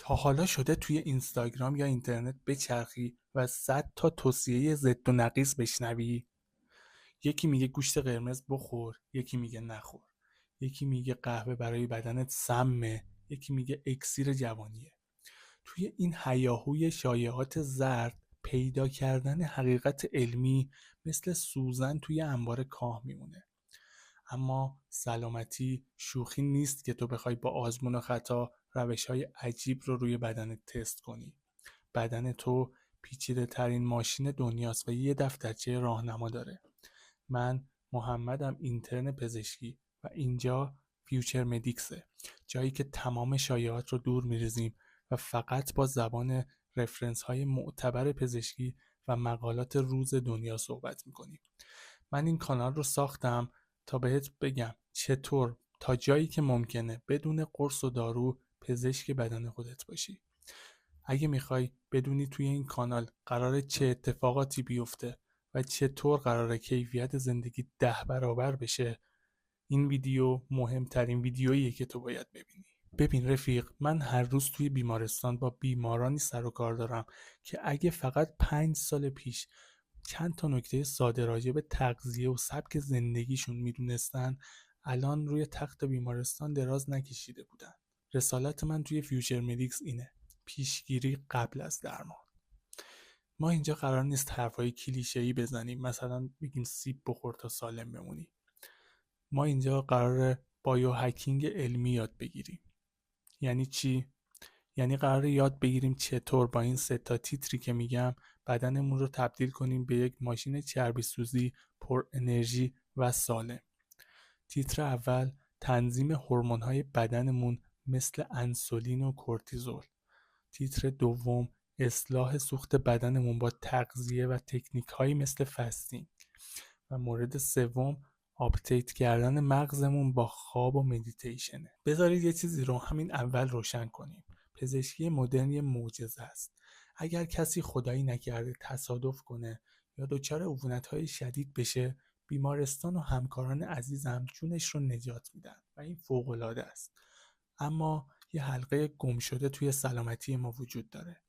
تا حالا شده توی اینستاگرام یا اینترنت بچرخی و 100 تا توصیه ضد و نقیض بشنوی؟ یکی میگه گوشت قرمز بخور، یکی میگه نخور، یکی میگه قهوه برای بدنت سمه، یکی میگه اکسیر جوانیه. توی این هیاهوی شایعات زرد پیدا کردن حقیقت علمی مثل سوزن توی انبار کاه میمونه. اما سلامتی شوخی نیست که تو بخوای با آزمون و خطا روش‌های عجیب رو روی بدنت تست کنی. بدن تو پیچیده ترین ماشین دنیاست و یه دفترچه راهنما داره. من محمدم، اینترن پزشکی، و اینجا فیوچر مدیکسه، جایی که تمام شایعات رو دور میریزیم و فقط با زبان رفرنس های معتبر پزشکی و مقالات روز دنیا صحبت میکنیم. من این کانال رو ساختم تا بهت بگم چطور تا جایی که ممکنه بدون قرص و دارو پزشک بدن خودت باشی. اگه میخوای بدونی توی این کانال قراره چه اتفاقاتی بیفته و چطور قراره کیفیت زندگی 10 برابر بشه، این ویدیو مهمترین ویدیوییه که تو باید ببینی. ببین رفیق، من هر روز توی بیمارستان با بیمارانی سر و کار دارم که اگه فقط 5 سال پیش چند تا نکته ساده راجع به تغذیه و سبک زندگیشون میدونستن، الان روی تخت بیمارستان دراز نکشیده بودن. رسالت من توی فیوچر مدیکس اینه: پیشگیری قبل از درمان. ما اینجا قرار نیست حرفای کلیشه‌ای بزنیم، مثلا بگیم سیب بخور تا سالم بمونی. ما اینجا قراره بایو هکینگ علمی یاد بگیریم. یعنی چی؟ یعنی قراره یاد بگیریم چطور با این 3 تا تیتری که میگم بدنمون رو تبدیل کنیم به یک ماشین چربی سوزی پر انرژی و سالم. تیتر اول: تنظیم هورمون‌های بدنمون مثل انسولین و کورتیزول. تیتر دوم: اصلاح سوخت بدنمون با تغذیه و تکنیک‌هایی مثل فستینگ. و مورد سوم: آپدیت کردن مغزمون با خواب و مدیتیشنه. بذارید یه چیزی رو همین اول روشن کنیم. پزشکی مدرن یه معجزه است. اگر کسی خدایی نکرده تصادف کنه یا دچار عفونت‌های شدید بشه، بیمارستان و همکاران عزیزم جونش رو نجات میدن و این فوق‌العاده است. اما یه حلقه گم شده توی سلامتی ما وجود داره.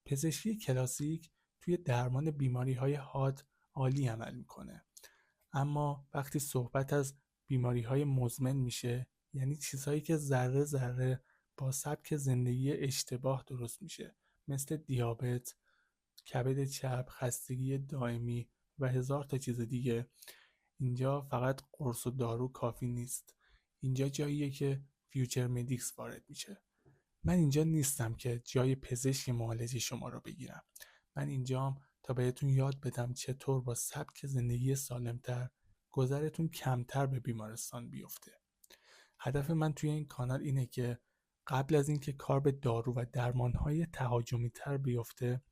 پزشکی کلاسیک توی درمان بیماری‌های حاد عالی عمل میکنه، اما وقتی صحبت از بیماری‌های مزمن میشه، یعنی چیزهایی که ذره ذره با سبک زندگی اشتباه درست میشه، مثل دیابت، کبد چرب، خستگی دائمی و هزار تا چیز دیگه، اینجا فقط قرص و دارو کافی نیست. اینجا جاییه که فیوچر مدیکس وارد میشه. من اینجا نیستم که جای پزشک معالج شما رو بگیرم. من اینجام تا بهتون یاد بدم چطور با سبک زندگی سالمتر گذرتون کمتر به بیمارستان بیفته. هدف من توی این کانال اینه که قبل از اینکه کار به دارو و درمانهای تهاجمی تر بیفته،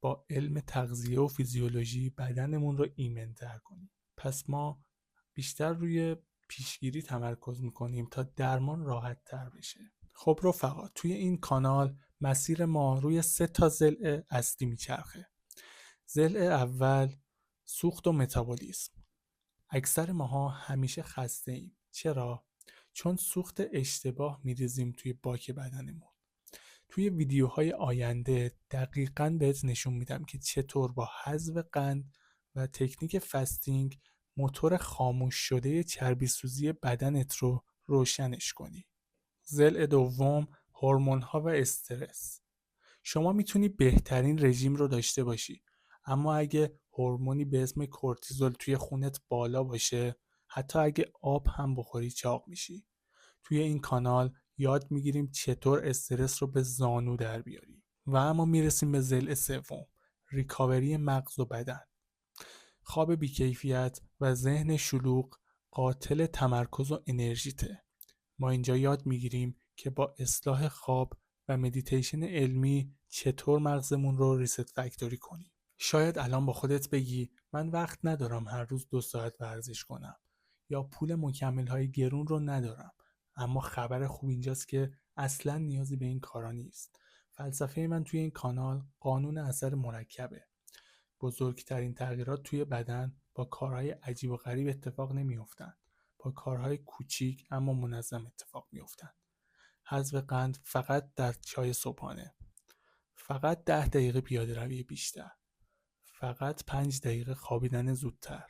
با علم تغذیه و فیزیولوژی بدنمون رو ایمن‌تر کنیم. پس ما بیشتر روی پیشگیری تمرکز میکنیم تا درمان راحت تر بشه. خب رفقا، توی این کانال مسیر ما روی 3 تا ضلع اصلی میچرخه. ضلع اول: سوخت و متابولیسم. اکثر ماها همیشه خسته ایم. چرا؟ چون سوخت اشتباه میریزیم توی باک بدنمون. توی ویدیوهای آینده دقیقاً بهت نشون میدم که چطور با حذف قند و تکنیک فستینگ موتور خاموش شده چربی سوزی بدنت رو روشنش کنی. ضلع دوم: هورمون‌ها و استرس. شما میتونی بهترین رژیم رو داشته باشی، اما اگه هورمونی به اسم کورتیزول توی خونت بالا باشه، حتی اگه آب هم بخوری چاق میشی. توی این کانال یاد میگیریم چطور استرس رو به زانو در بیاریم. و اما میرسیم به ضلع سوم: ریکاوری مغز و بدن. خواب بیکیفیت و ذهن شلوغ قاتل تمرکز و انرژیته. ما اینجا یاد میگیریم که با اصلاح خواب و مدیتیشن علمی چطور مغزمون رو ریست فکتوری کنیم. شاید الان با خودت بگی من وقت ندارم هر روز 2 ساعت ورزش کنم یا پول مکمل های گرون رو ندارم. اما خبر خوب اینجاست که اصلا نیازی به این کارا نیست. فلسفه من توی این کانال قانون اثر مرکبه. بزرگترین تغییرات توی بدن با کارهای عجیب و غریب اتفاق نمیافتند. با کارهای کوچیک اما منظم اتفاق میافتند. حذف قند فقط در چای صبحانه، فقط 10 دقیقه پیاده روی بیشتر، فقط 5 دقیقه خوابیدن زودتر.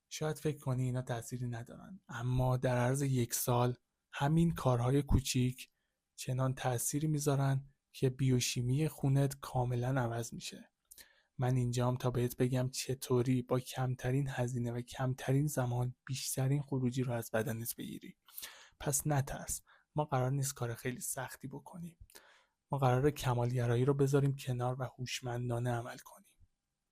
شاید فکر کنی اینا تأثیری ندارن، اما در عرض 1 سال همین کارهای کوچیک چنان تأثیری میذارن که بیوشیمی خونت کاملا عوض میشه. من اینجام تا بهت بگم چطوری با کمترین هزینه و کمترین زمان بیشترین خروجی رو از بدنت بگیری. پس نترس، ما قرار نیست کار خیلی سختی بکنیم. ما قراره کمالگرایی رو بذاریم کنار و هوشمندانه عمل کنیم.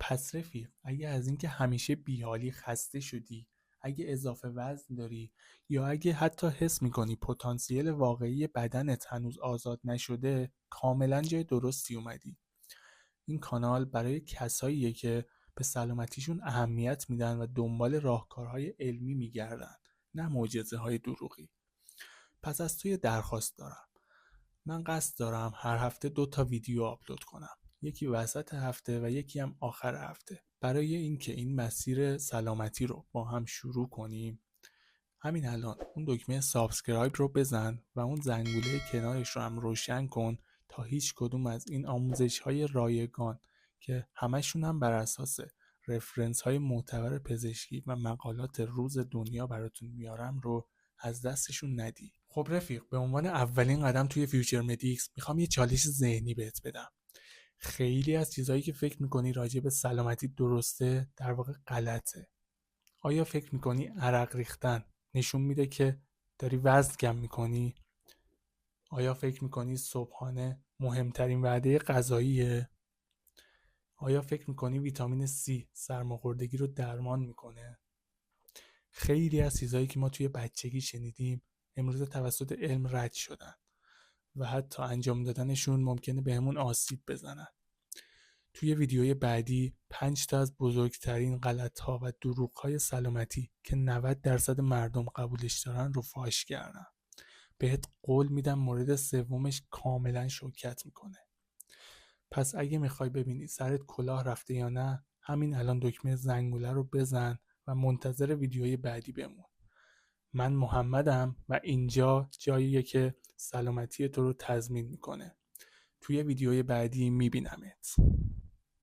پس رفیق، اگه از اینکه همیشه بیحالی خسته شدی، اگه اضافه وزن داری، یا اگه حتی حس میکنی پتانسیل واقعی بدنت هنوز آزاد نشده، کاملا جای درستی اومدی. این کانال برای کساییه که به سلامتیشون اهمیت میدن و دنبال راهکارهای علمی میگردن، نه معجزه‌های دروغی. پس از تو یه درخواست دارم. من قصد دارم هر هفته 2 تا ویدیو آپلود کنم. یکی وسط هفته و یکی هم آخر هفته. برای اینکه این مسیر سلامتی رو با هم شروع کنیم، همین الان اون دکمه سابسکرایب رو بزن و اون زنگوله کنارش رو هم روشن کن تا هیچ کدوم از این آموزش‌های رایگان که همشون هم بر اساس رفرنس های معتبر پزشکی و مقالات روز دنیا براتون میارم رو از دستشون ندی. خب رفیق، به عنوان اولین قدم توی فیوچر مدیکس میخوام یه چالش ذهنی بهت بدم. خیلی از چیزهایی که فکر میکنی راجع به سلامتی درسته در واقع غلطه. آیا فکر میکنی عرق ریختن نشون میده که داری وزن کم میکنی؟ آیا فکر میکنی صبحانه مهمترین وعده غذاییه؟ آیا فکر میکنی ویتامین C سرماخوردگی رو درمان میکنه؟ خیلی از چیزایی که ما توی بچگی شنیدیم امروز توسط علم رد شدن و حتی انجام دادنشون ممکنه بهمون آسیب بزنن. توی ویدیوی بعدی 5 تا از بزرگترین غلط‌ها و دروغ‌های سلامتی که 90% مردم قبولش دارن رو فاش کردم. بهت قول میدم مورد سومش کاملا شوکت میکنه. پس اگه میخوای ببینی سرت کلاه رفته یا نه، همین الان دکمه زنگوله رو بزن و منتظر ویدیوی بعدی بمون. من محمدم و اینجا جاییه که سلامتی تو رو تضمین میکنه. توی ویدیوی بعدی میبینمت.